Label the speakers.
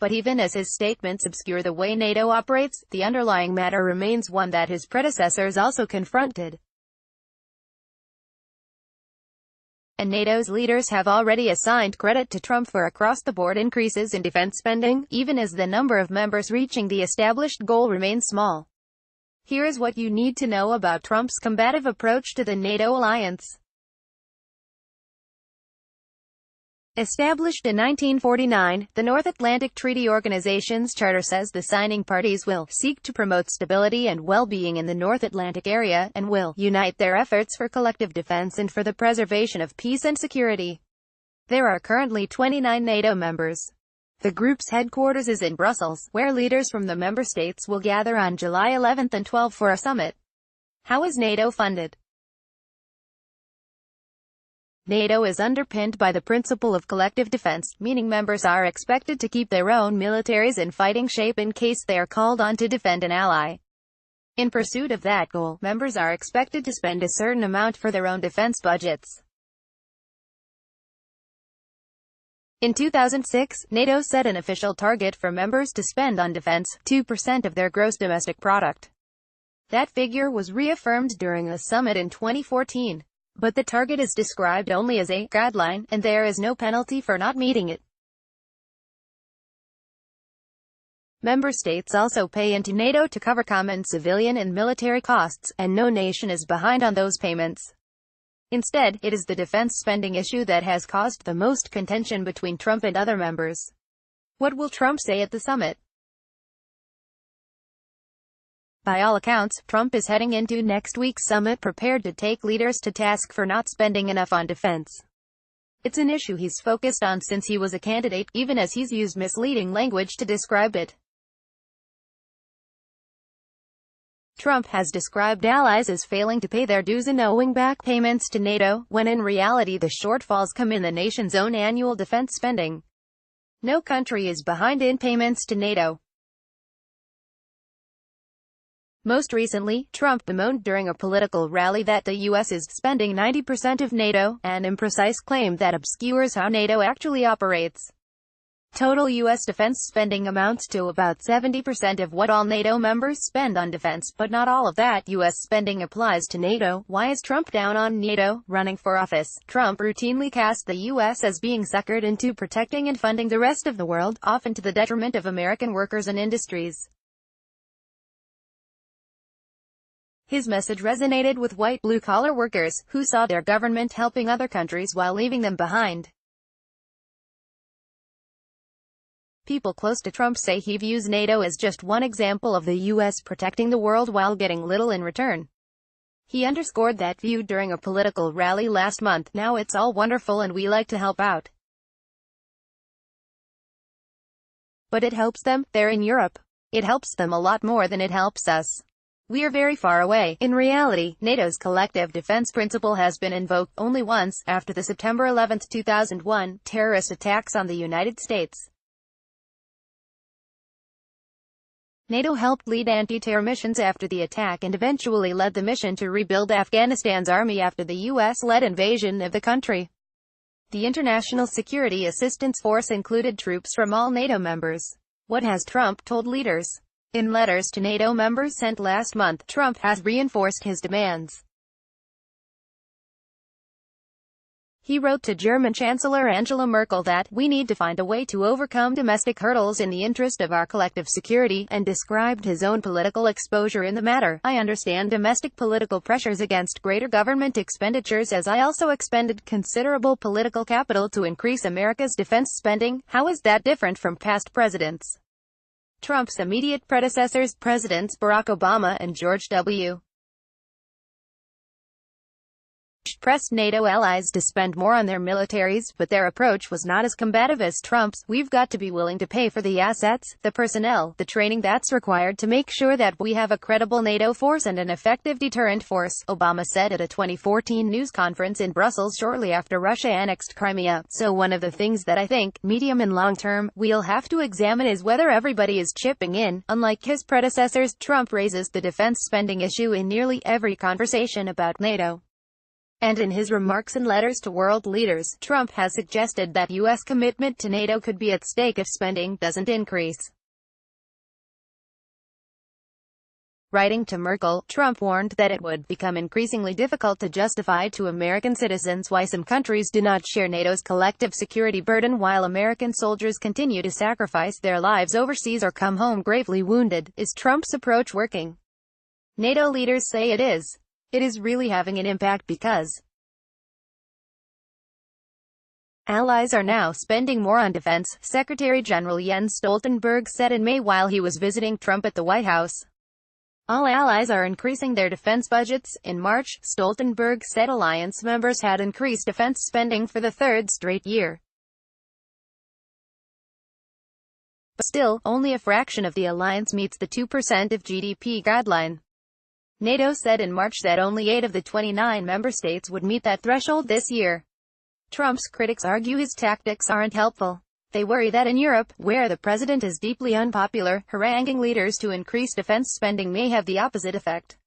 Speaker 1: But even as his statements obscure the way NATO operates, the underlying matter remains one that his predecessors also confronted. And NATO's leaders have already assigned credit to Trump for across-the-board increases in defense spending, even as the number of members reaching the established goal remains small. Here is what you need to know about Trump's combative approach to the NATO alliance. Established in 1949, the North Atlantic Treaty Organization's charter says the signing parties will seek to promote stability and well-being in the North Atlantic area, and will unite their efforts for collective defense and for the preservation of peace and security. There are currently 29 NATO members. The group's headquarters is in Brussels, where leaders from the member states will gather on July 11 and 12 for a summit. How is NATO funded? NATO is underpinned by the principle of collective defense, meaning members are expected to keep their own militaries in fighting shape in case they are called on to defend an ally. In pursuit of that goal, members are expected to spend a certain amount for their own defense budgets. In 2006, NATO set an official target for members to spend on defense, 2% of their gross domestic product. That figure was reaffirmed during the summit in 2014. But the target is described only as a guideline, and there is no penalty for not meeting it. Member states also pay into NATO to cover common civilian and military costs, and no nation is behind on those payments. Instead, it is the defense spending issue that has caused the most contention between Trump and other members. What will Trump say at the summit? By all accounts, Trump is heading into next week's summit prepared to take leaders to task for not spending enough on defense. It's an issue he's focused on since he was a candidate, even as he's used misleading language to describe it. Trump has described allies as failing to pay their dues and owing back payments to NATO, when in reality the shortfalls come in the nation's own annual defense spending. No country is behind in payments to NATO. Most recently, Trump bemoaned during a political rally that the U.S. is spending 90% of NATO, an imprecise claim that obscures how NATO actually operates. Total U.S. defense spending amounts to about 70% of what all NATO members spend on defense, but not all of that U.S. spending applies to NATO. Why is Trump down on NATO? Running for office, Trump routinely cast the U.S. as being suckered into protecting and funding the rest of the world, often to the detriment of American workers and industries. His message resonated with white blue-collar workers, who saw their government helping other countries while leaving them behind. People close to Trump say he views NATO as just one example of the U.S. protecting the world while getting little in return. He underscored that view during a political rally last month. Now it's all wonderful and we like to help out. But it helps them, they're in Europe. It helps them a lot more than it helps us. We're very far away. In reality, NATO's collective defense principle has been invoked only once, after the September 11, 2001, terrorist attacks on the United States. NATO helped lead anti-terror missions after the attack and eventually led the mission to rebuild Afghanistan's army after the U.S.-led invasion of the country. The International Security Assistance Force included troops from all NATO members. What has Trump told leaders? In letters to NATO members sent last month, Trump has reinforced his demands. He wrote to German Chancellor Angela Merkel that, "We need to find a way to overcome domestic hurdles in the interest of our collective security," and described his own political exposure in the matter. "I understand domestic political pressures against greater government expenditures, as I also expended considerable political capital to increase America's defense spending. How is that different from past presidents?" Trump's immediate predecessors, Presidents Barack Obama and George W. pressed NATO allies to spend more on their militaries, but their approach was not as combative as Trump's. "We've got to be willing to pay for the assets, the personnel, the training that's required to make sure that we have a credible NATO force and an effective deterrent force," Obama said at a 2014 news conference in Brussels shortly after Russia annexed Crimea. "So one of the things that I think, medium and long term, we'll have to examine is whether everybody is chipping in." Unlike his predecessors, Trump raises the defense spending issue in nearly every conversation about NATO. And in his remarks and letters to world leaders, Trump has suggested that U.S. commitment to NATO could be at stake if spending doesn't increase. Writing to Merkel, Trump warned that it would become increasingly difficult to justify to American citizens why some countries do not share NATO's collective security burden while American soldiers continue to sacrifice their lives overseas or come home gravely wounded. Is Trump's approach working? NATO leaders say it is. It is really having an impact because allies are now spending more on defense, Secretary General Jens Stoltenberg said in May while he was visiting Trump at the White House. All allies are increasing their defense budgets. In March, Stoltenberg said alliance members had increased defense spending for the third straight year. But still, only a fraction of the alliance meets the 2% of GDP guideline. NATO said in March that only 8 of the 29 member states would meet that threshold this year. Trump's critics argue his tactics aren't helpful. They worry that in Europe, where the president is deeply unpopular, haranguing leaders to increase defense spending may have the opposite effect.